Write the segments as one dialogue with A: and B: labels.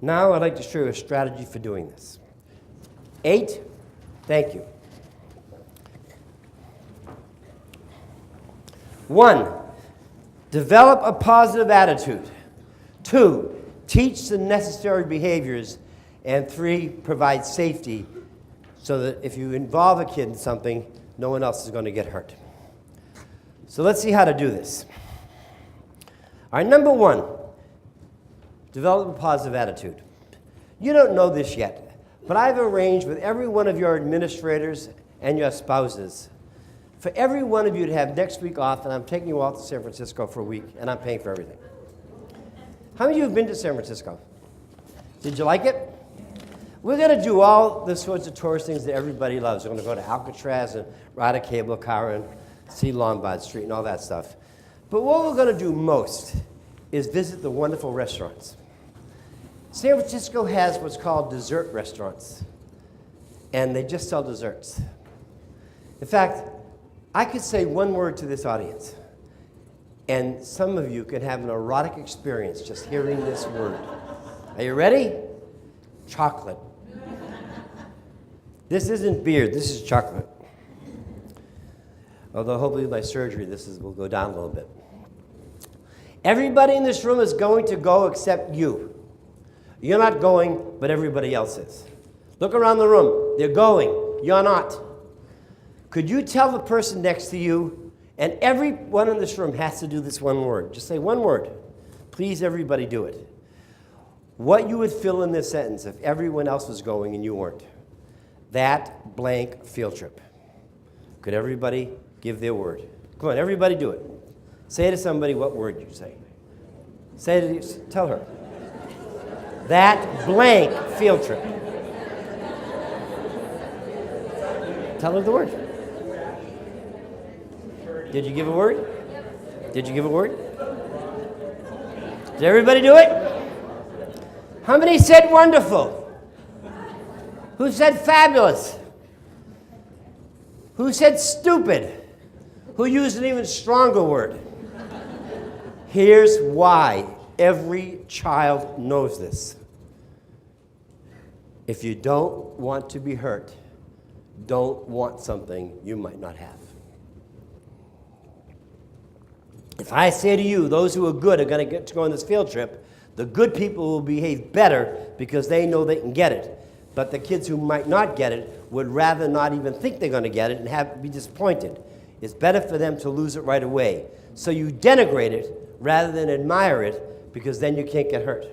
A: Now I'd like to show you a strategy for doing this. 8, thank you. 1, develop a positive attitude. 2, teach the necessary behaviors. And 3, provide safety so that if you involve a kid in something, no one else is going to get hurt. So let's see how to do this. All right, number 1, develop a positive attitude. You don't know this yet, but I've arranged with every one of your administrators and your spouses for every one of you to have next week off, and I'm taking you off to San Francisco for a week, and I'm paying for everything. How many of you have been to San Francisco? Did you like it? We're going to do all the sorts of tourist things that everybody loves. We're going to go to Alcatraz and ride a cable car and see Lombard Street and all that stuff. But what we're going to do most is visit the wonderful restaurants. San Francisco has what's called dessert restaurants, and they just sell desserts. In fact, I could say one word to this audience, and some of you can have an erotic experience just hearing this word. Are you ready? Chocolate. This isn't beer, this is chocolate. Although hopefully with my surgery will go down a little bit. Everybody in this room is going to go except you. You're not going, but everybody else is. Look around the room. They're going. You're not. Could you tell the person next to you, and everyone in this room has to do this one word. Just say one word. Please, everybody do it. What you would fill in this sentence if everyone else was going and you weren't. That blank field trip. Could everybody give their word? Come on, everybody do it. Say to somebody what word you say. Say it to, tell her. That blank field trip. Tell her the word. Did you give a word? Did you give a word? Did everybody do it? How many said wonderful? Who said fabulous? Who said stupid? Who used an even stronger word? Here's why every child knows this. If you don't want to be hurt, don't want something you might not have. If I say to you, those who are good are going to get to go on this field trip, the good people will behave better because they know they can get it. But the kids who might not get it would rather not even think they're going to get it and be disappointed. It's better for them to lose it right away. So you denigrate it rather than admire it, because then you can't get hurt.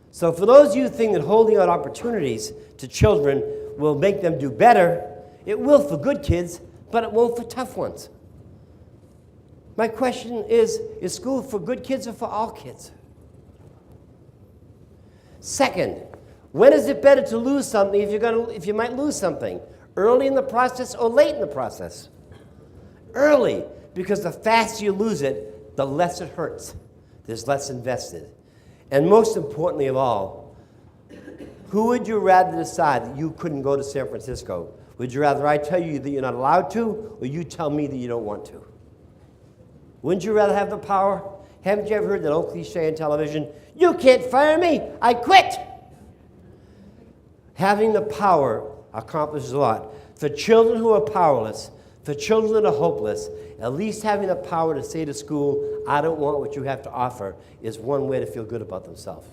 A: So for those of you who think that holding out opportunities to children will make them do better, it will for good kids, but it won't for tough ones. My question is school for good kids or for all kids? Second, when is it better to lose something if you might lose something? Early in the process or late in the process? Early, because the faster you lose it, the less it hurts. There's less invested. And most importantly of all, who would you rather decide that you couldn't go to San Francisco? Would you rather I tell you that you're not allowed to, or you tell me that you don't want to? Wouldn't you rather have the power? Haven't you ever heard that old cliche on television? You can't fire me, I quit. Having the power accomplishes a lot. For children who are powerless, for children that are hopeless, at least having the power to say to school, I don't want what you have to offer, is one way to feel good about themselves.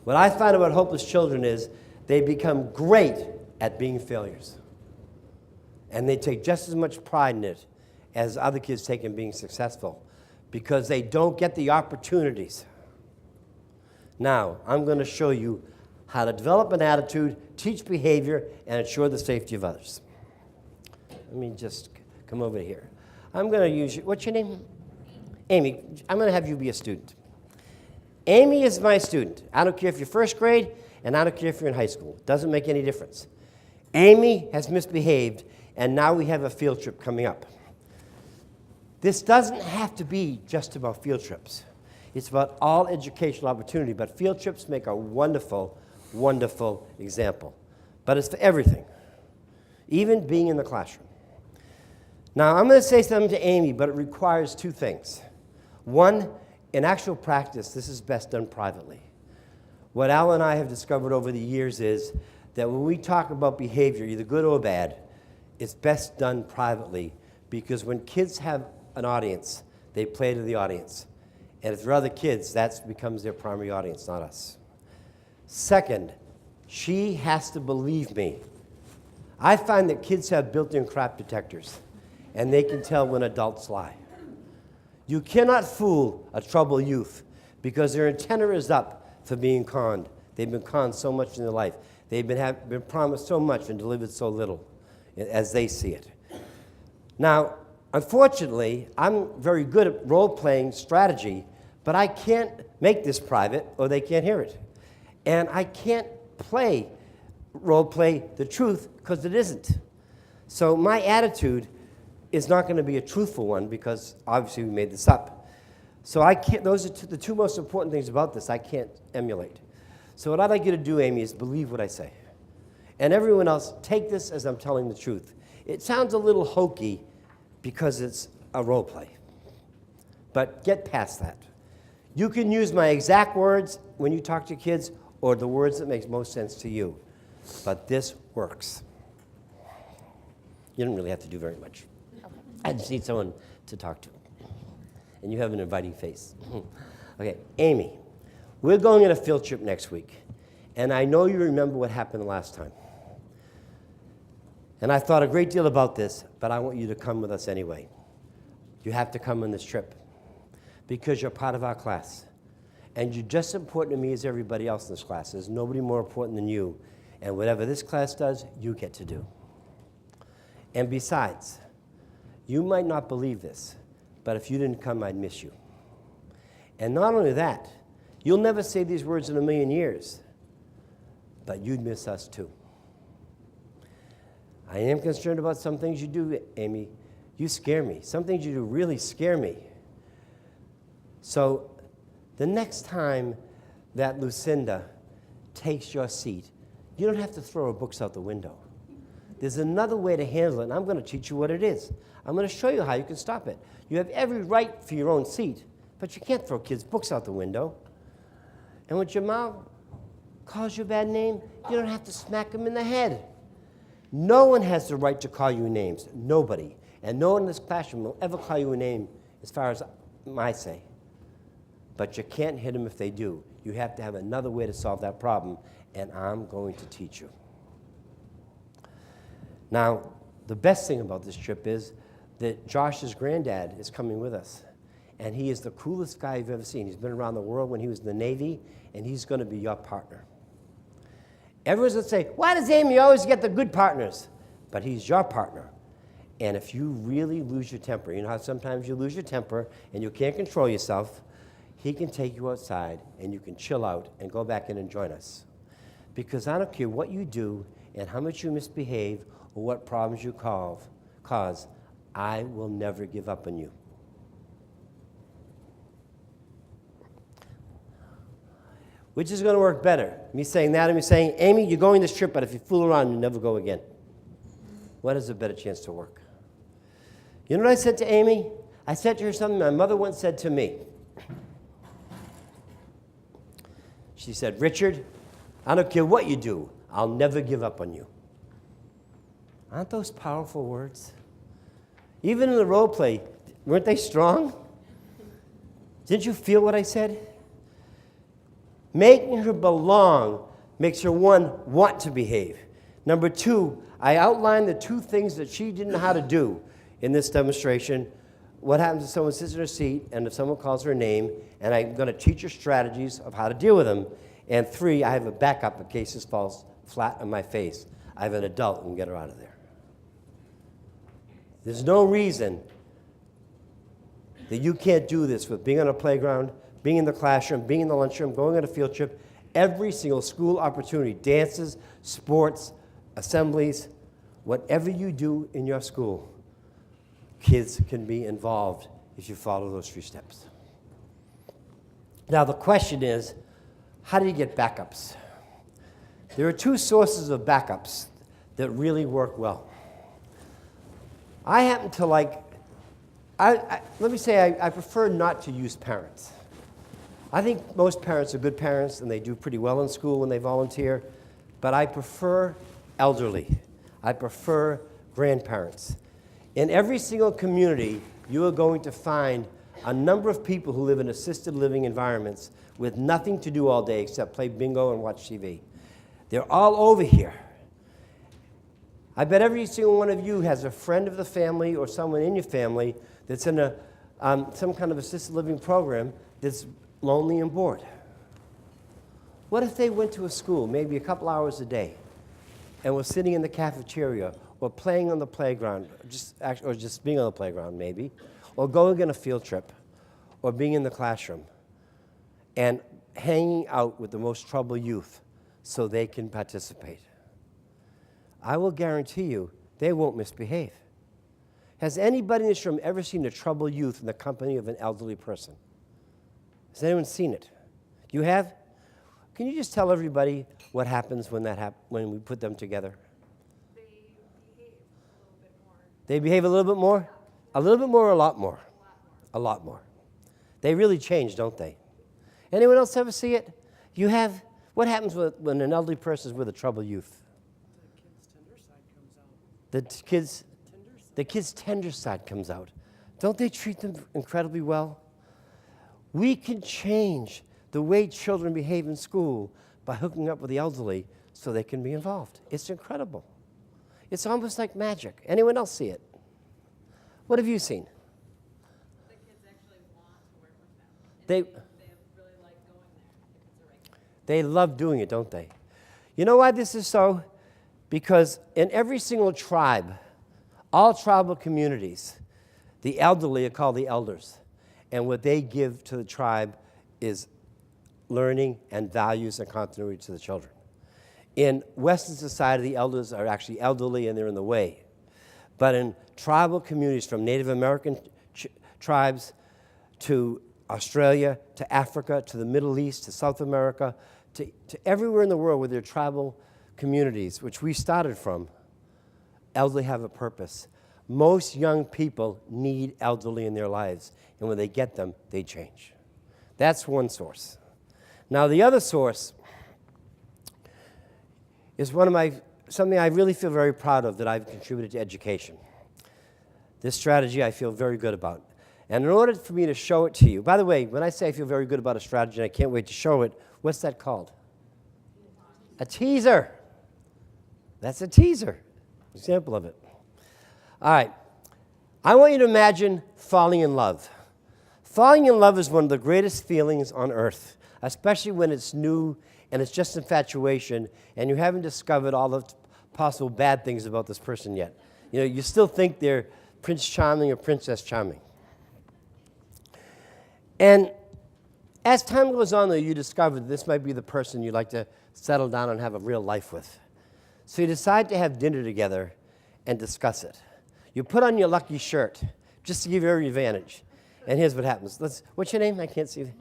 A: What I find about hopeless children is they become great at being failures. And they take just as much pride in it as other kids take in being successful, because they don't get the opportunities. Now, I'm going to show you how to develop an attitude, teach behavior, and ensure the safety of others. Let me just come over here. I'm going to use you. What's your name? Amy. I'm going to have you be a student. Amy is my student. I don't care if you're first grade, and I don't care if you're in high school. It doesn't make any difference. Amy has misbehaved, and now we have a field trip coming up. This doesn't have to be just about field trips. It's about all educational opportunity, but field trips make a wonderful, wonderful example. But it's for everything, even being in the classroom. Now, I'm going to say something to Amy, but it requires two things. One, in actual practice, this is best done privately. What Al and I have discovered over the years is that when we talk about behavior, either good or bad, it's best done privately, because when kids have an audience, they play to the audience. And if there are other kids, that becomes their primary audience, not us. Second, she has to believe me. I find that kids have built-in crap detectors, and they can tell when adults lie. You cannot fool a troubled youth, because their antenna is up for being conned. They've been conned so much in their life. They've been promised so much and delivered so little, as they see it. Now, unfortunately, I'm very good at role-playing strategy, but I can't make this private or they can't hear it. And I can't role-play the truth, because it isn't. So my attitude is not going to be a truthful one, because obviously we made this up. So I can't, those are the two most important things about this I can't emulate. So what I'd like you to do, Amy, is believe what I say. And everyone else, take this as I'm telling the truth. It sounds a little hokey because it's a role play. But get past that. You can use my exact words when you talk to kids, or the words that make most sense to you. But this works. You don't really have to do very much. I just need someone to talk to. And you have an inviting face. Okay, Amy, we're going on a field trip next week. And I know you remember what happened the last time. And I thought a great deal about this, but I want you to come with us anyway. You have to come on this trip, because you're part of our class. And you're just as important to me as everybody else in this class. There's nobody more important than you. And whatever this class does, you get to do. And besides, you might not believe this, but if you didn't come, I'd miss you. And not only that, you'll never say these words in a million years, but you'd miss us too. I am concerned about some things you do, Amy. You scare me. Some things you do really scare me. So the next time that Lucinda takes your seat, you don't have to throw her books out the window. There's another way to handle it, and I'm going to teach you what it is. I'm going to show you how you can stop it. You have every right for your own seat, but you can't throw kids' books out the window. And when your mom calls you a bad name, you don't have to smack them in the head. No one has the right to call you names. Nobody. And no one in this classroom will ever call you a name, as far as I say. But you can't hit them if they do. You have to have another way to solve that problem, and I'm going to teach you. Now, the best thing about this trip is that Josh's granddad is coming with us. And he is the coolest guy you've ever seen. He's been around the world when he was in the Navy, and he's going to be your partner. Everyone's going to say, why does Amy always get the good partners? But he's your partner. And if you really lose your temper, you know how sometimes you lose your temper and you can't control yourself, he can take you outside and you can chill out and go back in and join us. Because I don't care what you do and how much you misbehave or what problems you cause, I will never give up on you. Which is going to work better? Me saying that or me saying, Amy, you're going this trip, but if you fool around, you'll never go again. What has a better chance to work? You know what I said to Amy? I said to her something my mother once said to me. She said, Richard, I don't care what you do, I'll never give up on you. Aren't those powerful words? Even in the role play, weren't they strong? Didn't you feel what I said? Making her belong makes her, one, want to behave. Number two, I outlined the two things that she didn't know how to do in this demonstration. What happens if someone sits in her seat and if someone calls her name, and I'm going to teach her strategies of how to deal with them. And three, I have a backup in case this falls flat on my face. I have an adult who can get her out of there. There's no reason that you can't do this with being on a playground, being in the classroom, being in the lunchroom, going on a field trip, every single school opportunity, dances, sports, assemblies, whatever you do in your school, kids can be involved if you follow those 3 steps. Now the question is, how do you get backups? There are 2 sources of backups that really work well. I happen to like, let me say I prefer not to use parents. I think most parents are good parents, and they do pretty well in school when they volunteer, but I prefer elderly. I prefer grandparents. In every single community, you are going to find a number of people who live in assisted living environments with nothing to do all day except play bingo and watch TV. They're all over here. I bet every single one of you has a friend of the family or someone in your family that's in some kind of assisted living program that's lonely and bored. What if they went to a school, maybe a couple hours a day, and were sitting in the cafeteria or playing on the playground, or just being on the playground maybe, or going on a field trip, or being in the classroom, and hanging out with the most troubled youth so they can participate? I will guarantee you they won't misbehave. Has anybody in this room ever seen a troubled youth in the company of an elderly person? Has anyone seen it? You have? Can you just tell everybody what happens when when we put them together? They behave a little bit more? A little bit more or a lot more? A lot more. They really change, don't they? Anyone else ever see it? You have? What happens when an elderly person is with a troubled youth? The kid's tender side comes out. Don't they treat them incredibly well? We can change the way children behave in school by hooking up with the elderly so they can be involved. It's incredible. It's almost like magic. Anyone else see it? What have you seen?
B: The kids actually want to work with them. They really like going there if it's a regular.
A: They love doing it, don't they? You know why this is so? Because in every single tribe, all tribal communities, the elderly are called the elders. And what they give to the tribe is learning and values and continuity to the children. In Western society, the elders are actually elderly and they're in the way. But in tribal communities, from Native American tribes to Australia, to Africa, to the Middle East, to South America, to everywhere in the world where there are tribal communities, which we started from, elderly have a purpose. Most young people need elderly in their lives, and when they get them, they change. That's one source. Now, the other source is something I really feel very proud of that I've contributed to education. This strategy I feel very good about. And in order for me to show it to you, by the way, when I say I feel very good about a strategy and I can't wait to show it, what's that called? A teaser. That's a teaser. Example of it. All right. I want you to imagine falling in love. Falling in love is one of the greatest feelings on earth, especially when it's new and it's just infatuation and you haven't discovered all the possible bad things about this person yet. You know, you still think they're Prince Charming or Princess Charming. And as time goes on, though, you discover that this might be the person you'd like to settle down and have a real life with. So you decide to have dinner together and discuss it. You put on your lucky shirt just to give you every advantage. And here's what happens. What's your name? I can't see.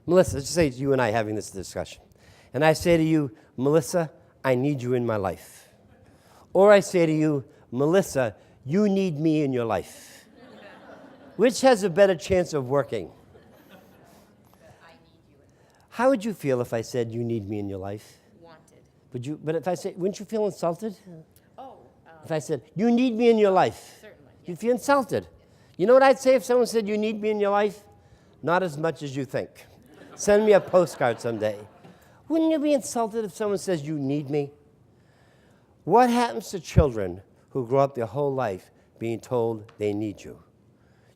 A: Melissa. Let's just say it's you and I having this discussion. And I say to you, Melissa, I need you in my life. Or I say to you, Melissa, you need me in your life. Which has a better chance of working? How would you feel if I said you need me in your life?
B: Wanted.
A: But if I said, wouldn't you feel insulted?
B: Oh.
A: If I said, you need me in your life?
B: Certainly.
A: You'd feel insulted. You know what I'd say if someone said you need me in your life? Not as much as you think. Send me a postcard someday. Wouldn't you be insulted if someone says you need me? What happens to children who grow up their whole life being told they need you?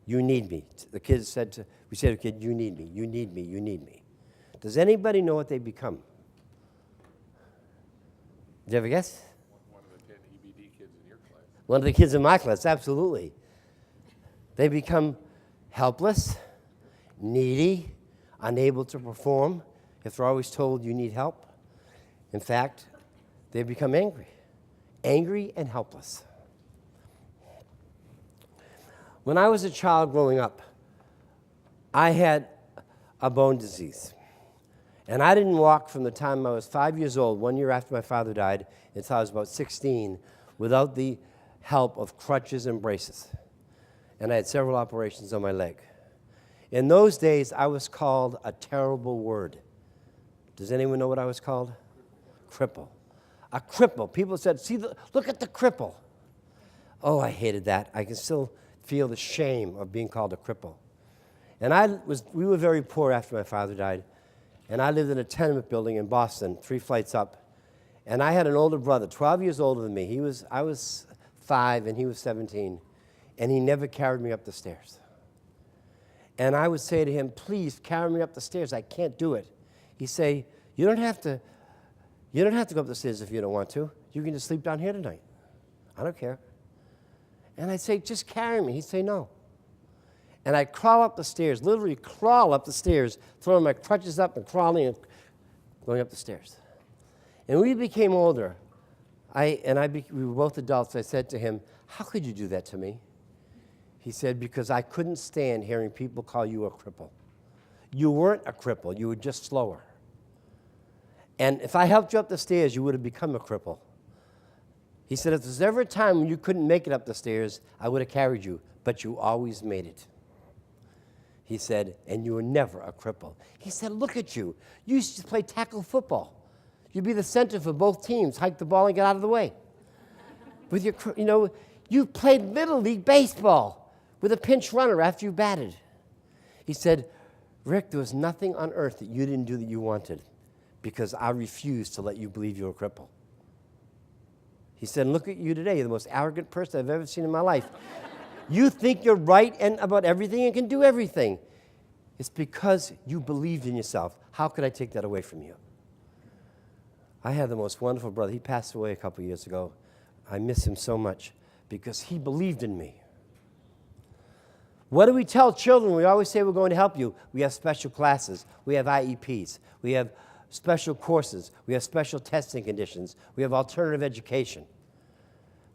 A: You need me. The kids we say to the kid, you need me, you need me, you need me. Does anybody know what they become? Did you ever guess?
C: One of the 10 EBD kids in your class.
A: One of the kids in my class, absolutely. They become helpless, needy, unable to perform if they're always told you need help. In fact, they become angry and helpless. When I was a child growing up, I had a bone disease. And I didn't walk from the time I was 5 years old, 1 year after my father died, until I was about 16, without the help of crutches and braces. And I had several operations on my leg. In those days, I was called a terrible word. Does anyone know what I was called? Cripple. A cripple. People said, see, look at the cripple. Oh, I hated that. I can still feel the shame of being called a cripple. And we were very poor after my father died. And I lived in a tenement building in Boston, 3 flights up. And I had an older brother, 12 years older than me. I was 5 and he was 17. And he never carried me up the stairs. And I would say to him, please carry me up the stairs. I can't do it. He'd say, you don't have to go up the stairs if you don't want to. You can just sleep down here tonight. I don't care. And I'd say, just carry me. He'd say, no. And I'd crawl up the stairs, literally crawl up the stairs, throwing my crutches up and crawling and going up the stairs. And we became older. We were both adults. I said to him, how could you do that to me? He said, because I couldn't stand hearing people call you a cripple. You weren't a cripple. You were just slower. And if I helped you up the stairs, you would have become a cripple. He said, if there's ever a time when you couldn't make it up the stairs, I would have carried you, but you always made it. He said, and you were never a cripple. He said, look at you. You used to play tackle football. You'd be the center for both teams, hike the ball and get out of the way. With your, you played Little League baseball with a pinch runner after you batted. He said, Rick, there was nothing on earth that you didn't do that you wanted because I refused to let you believe you were a cripple. He said, look at you today, you're the most arrogant person I've ever seen in my life. You think you're right and about everything and can do everything. It's because you believed in yourself. How could I take that away from you? I had the most wonderful brother. He passed away a couple years ago. I miss him so much because he believed in me. What do we tell children? We always say we're going to help you. We have special classes. We have IEPs. We have special courses. We have special testing conditions. We have alternative education.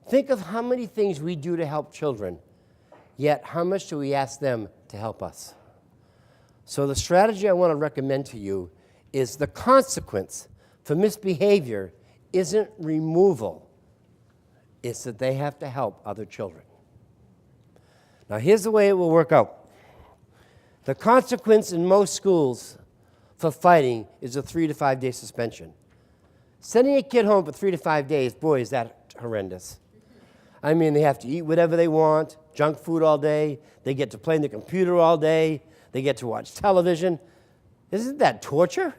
A: Think of how many things we do to help children, yet how much do we ask them to help us? So the strategy I want to recommend to you is the consequence for misbehavior isn't removal. It's that they have to help other children. Now here's the way it will work out. The consequence in most schools for fighting is a 3 to 5 day suspension. Sending a kid home for 3 to 5 days, boy, is that horrendous. I mean, they have to eat whatever they want, junk food all day. They get to play on the computer all day. They get to watch television. Isn't that torture?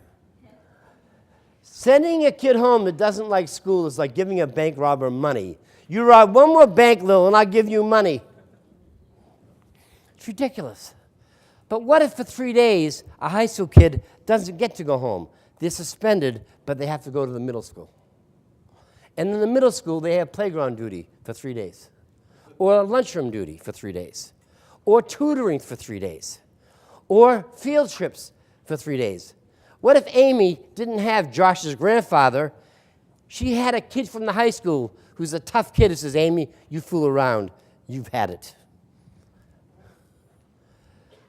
A: Sending a kid home that doesn't like school is like giving a bank robber money. You rob one more bank, Lil, and I'll give you money. It's ridiculous. But what if for 3 days a high school kid doesn't get to go home? They're suspended, but they have to go to the middle school. And in the middle school, they have playground duty for 3 days, or lunchroom duty for 3 days, or tutoring for 3 days, or field trips for 3 days. What if Amy didn't have Josh's grandfather? She had a kid from the high school who's a tough kid who says, Amy, you fool around. You've had it.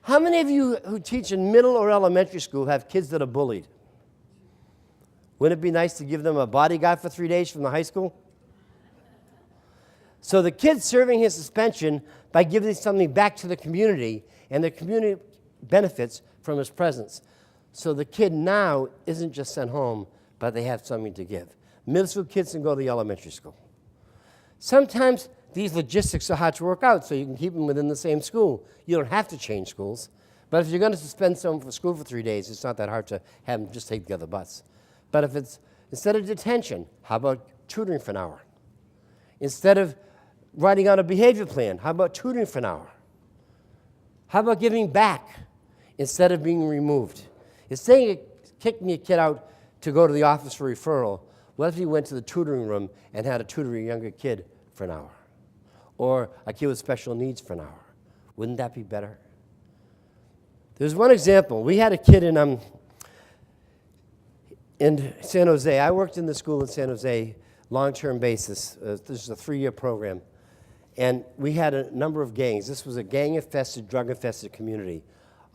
A: How many of you who teach in middle or elementary school have kids that are bullied? Wouldn't it be nice to give them a bodyguard for 3 days from the high school? So the kid's serving his suspension by giving something back to the community, and the community benefits from his presence. So the kid now isn't just sent home, but they have something to give. Middle school kids can go to the elementary school. Sometimes these logistics are hard to work out, so you can keep them within the same school. You don't have to change schools. But if you're going to suspend someone from school for 3 days, it's not that hard to have them just take the other bus. But if it's, instead of detention, how about tutoring for an hour? Instead of writing out a behavior plan, how about tutoring for an hour? How about giving back instead of being removed? Instead of kicking a kid out to go to the office for referral, what if he went to the tutoring room and had a tutor a younger kid for an hour? Or a kid with special needs for an hour? Wouldn't that be better? There's one example. We had a kid in San Jose. I worked in the school in San Jose, long-term basis. This is a 3-year program. And we had a number of gangs. This was a gang-infested, drug-infested community.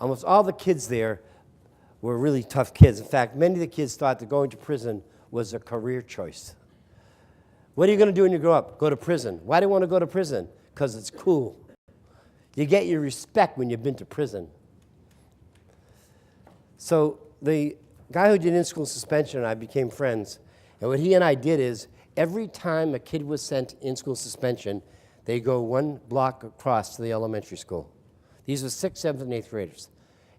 A: Almost all the kids there were really tough kids. In fact, many of the kids thought that going to prison was a career choice. What are you going to do when you grow up? Go to prison. Why do you want to go to prison? Because it's cool. You get your respect when you've been to prison. So the guy who did in-school suspension and I became friends. And what he and I did is every time a kid was sent in-school suspension, they go one block across to the elementary school. These were 6th, 7th, and 8th graders.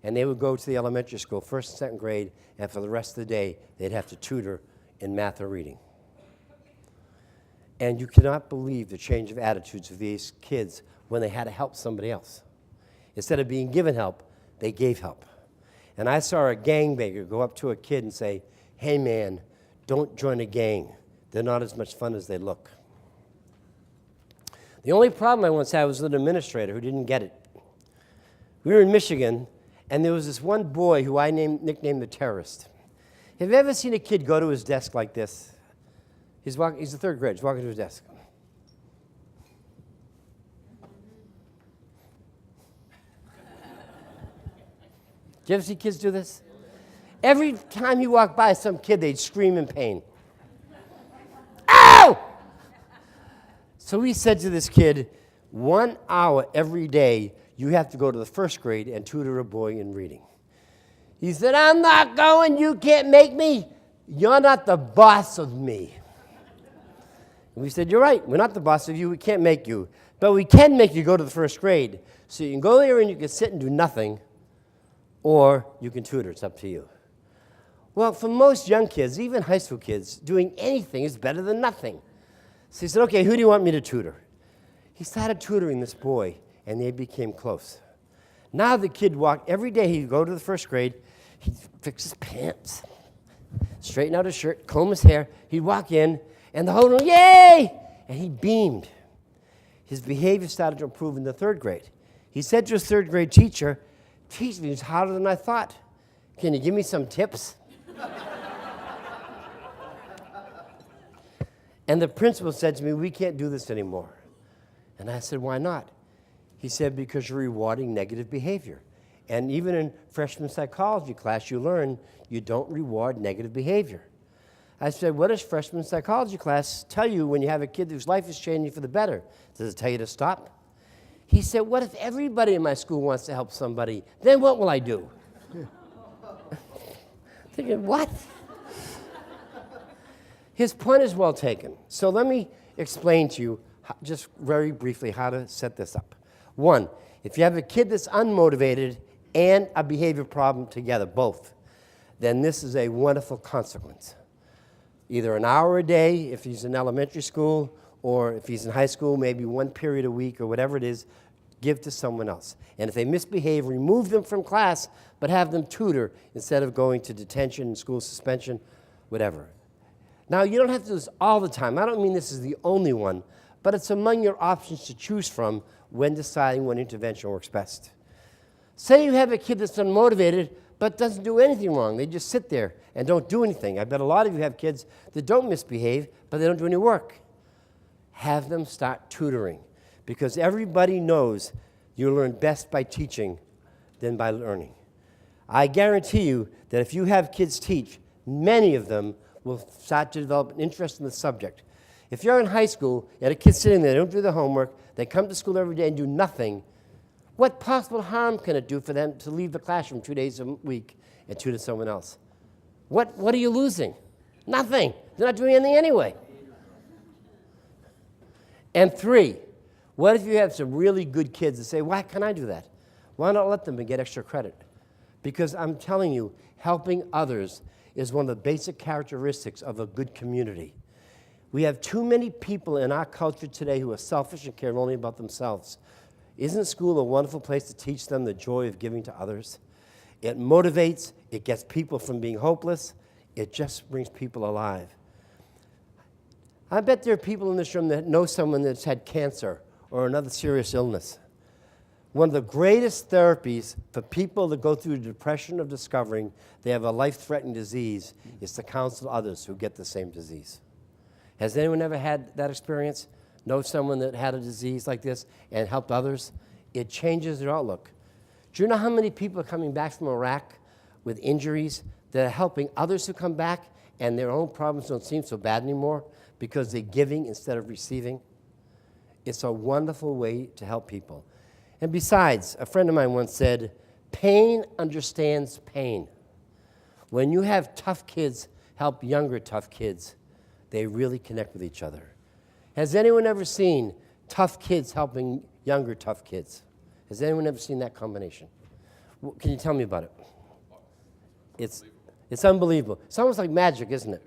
A: And they would go to the elementary school, 1st and 2nd grade, and for the rest of the day, they'd have to tutor in math or reading. And you cannot believe the change of attitudes of these kids when they had to help somebody else. Instead of being given help, they gave help. And I saw a gangbanger go up to a kid and say, "Hey man, don't join a gang. They're not as much fun as they look." The only problem I once had was with an administrator who didn't get it. We were in Michigan, and there was this one boy who I nicknamed the terrorist. Have you ever seen a kid go to his desk like this? He's a 3rd grader. He's walking to his desk. Do you ever see kids do this? Every time he walked by some kid, they'd scream in pain. Ow! So we said to this kid, 1 hour every day, you have to go to the 1st grade and tutor a boy in reading. He said, "I'm not going, you can't make me. You're not the boss of me." And we said, "You're right, we're not the boss of you, we can't make you. But we can make you go to the 1st grade. So you can go there and you can sit and do nothing, or you can tutor, it's up to you." Well, for most young kids, even high school kids, doing anything is better than nothing. So he said, "Okay, who do you want me to tutor?" He started tutoring this boy, and they became close. Now the kid walked, every day he'd go to the 1st grade, he'd fix his pants, straighten out his shirt, comb his hair, he'd walk in, and the whole room, "Yay!" And he beamed. His behavior started to improve in the 3rd grade. He said to his 3rd grade teacher, "Teach me, it's harder than I thought. Can you give me some tips?" And the principal said to me, "We can't do this anymore." And I said, "Why not?" He said, "Because you're rewarding negative behavior. And even in freshman psychology class, you learn you don't reward negative behavior." I said, "What does freshman psychology class tell you when you have a kid whose life is changing for the better? Does it tell you to stop?" He said, "What if everybody in my school wants to help somebody? Then what will I do?" Thinking, what? His point is well taken. So let me explain to you just very briefly how to set this up. One, if you have a kid that's unmotivated and a behavior problem together, both, then this is a wonderful consequence. Either an hour a day if he's in elementary school, or if he's in high school, maybe 1 period a week or whatever it is, give to someone else. And if they misbehave, remove them from class, but have them tutor instead of going to detention, school suspension, whatever. Now, you don't have to do this all the time. I don't mean this is the only one, but it's among your options to choose from when deciding what intervention works best. Say you have a kid that's unmotivated but doesn't do anything wrong. They just sit there and don't do anything. I bet a lot of you have kids that don't misbehave, but they don't do any work. Have them start tutoring, because everybody knows you learn best by teaching than by learning. I guarantee you that if you have kids teach, many of them will start to develop an interest in the subject. If you're in high school and a kid's sitting there, they don't do their homework, they come to school every day and do nothing, what possible harm can it do for them to leave the classroom 2 days a week and tutor someone else? What are you losing? Nothing. They're not doing anything anyway. And 3, what if you have some really good kids that say, "Why can't I do that?" Why not let them and get extra credit? Because I'm telling you, helping others is one of the basic characteristics of a good community. We have too many people in our culture today who are selfish and care only about themselves. Isn't school a wonderful place to teach them the joy of giving to others? It motivates, it gets people from being hopeless, it just brings people alive. I bet there are people in this room that know someone that's had cancer or another serious illness. One of the greatest therapies for people that go through the depression of discovering they have a life-threatening disease is to counsel others who get the same disease. Has anyone ever had that experience? Know someone that had a disease like this and helped others? It changes their outlook. Do you know how many people are coming back from Iraq with injuries that are helping others who come back and their own problems don't seem so bad anymore because they're giving instead of receiving? It's a wonderful way to help people. And besides, a friend of mine once said, "Pain understands pain." When you have tough kids help younger tough kids, they really connect with each other. Has anyone ever seen tough kids helping younger tough kids? Has anyone ever seen that combination? Can you tell me about it? It's unbelievable. It's almost like magic, isn't it?